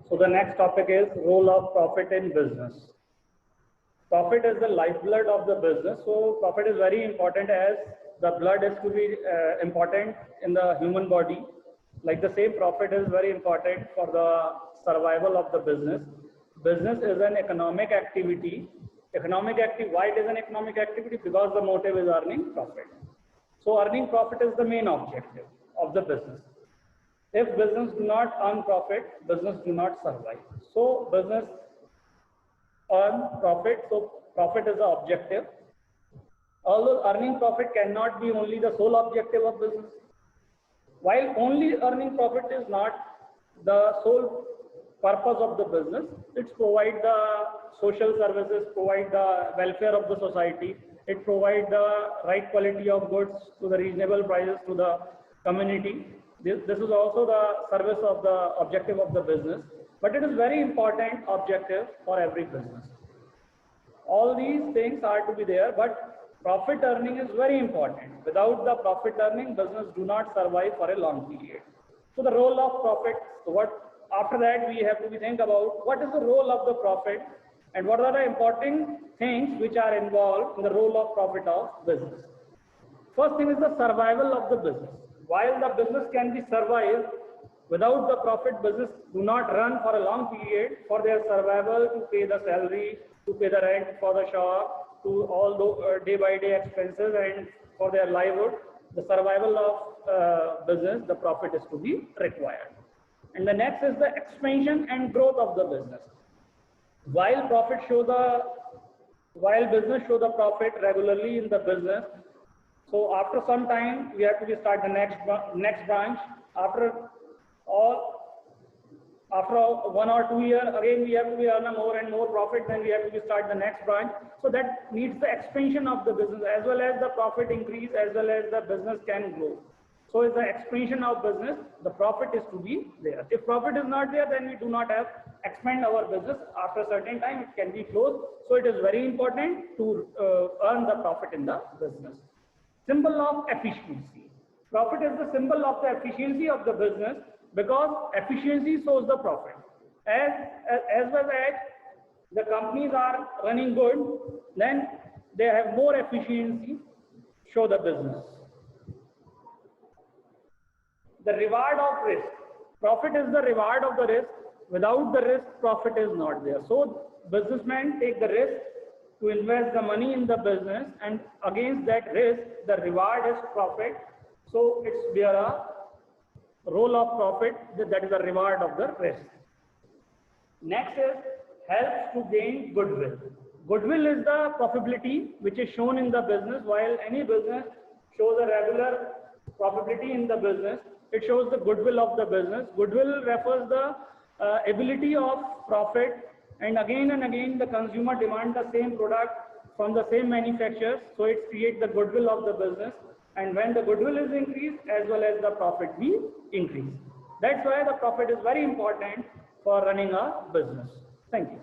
So the next topic is role of profit in business. Profit is the lifeblood of the business. So profit is very important, as the blood is to be important in the human body. Like the same, profit is very important for the survival of the business. Business is an economic activity. Why it is an economic activity? Because the motive is earning profit. So earning profit is the main objective of the business. If business do not earn profit, business do not survive. So business earn profit, so profit is the objective. Although earning profit cannot be only the sole objective of business. While only earning profit is not the sole purpose of the business, it provides the social services, provide the welfare of the society, it provides the right quality of goods to the reasonable prices to the community. This is also the service of the objective of the business, but it is very important objective for every business. All these things are to be there, but profit earning is very important. Without the profit earning, business do not survive for a long period. So the role of profit, after that we have to think about what is the role of the profit and what are the important things which are involved in the role of profit of business. First thing is the survival of the business. While the business can be survived, without the profit, business do not run for a long period for their survival, to pay the salary, to pay the rent for the shop, to all the day-by-day expenses, and for their livelihood. The survival of business, the profit is to be required. And the next is the expansion and growth of the business. While business show the profit regularly in the business, so after some time we have to start the next branch. After 1 or 2 years, again we have to earn more and more profit, then we have to start the next branch. So that needs the expansion of the business, as well as the profit increase, as well as the business can grow. So it's the expansion of business, the profit is to be there. If profit is not there, then we do not have expand our business. After a certain time it can be closed. So it is very important to earn the profit in the business. Symbol of efficiency. Profit is the symbol of the efficiency of the business, because efficiency shows the profit. As well as the companies are running good, then they have more efficiency, show the business. The reward of risk. Profit is the reward of the risk. Without the risk, profit is not there. So businessmen take the risk to invest the money in the business, and against that risk, the reward is profit. So it's there a role of profit, that is the reward of the risk. Next is helps to gain goodwill. Goodwill is the profitability which is shown in the business. While any business shows a regular profitability in the business, it shows the goodwill of the business. Goodwill refers the ability of profit, and again the consumer demand the same product from the same manufacturer, so it creates the goodwill of the business. And when the goodwill is increased, as well as the profit will increase. That's why the profit is very important for running a business. Thank you.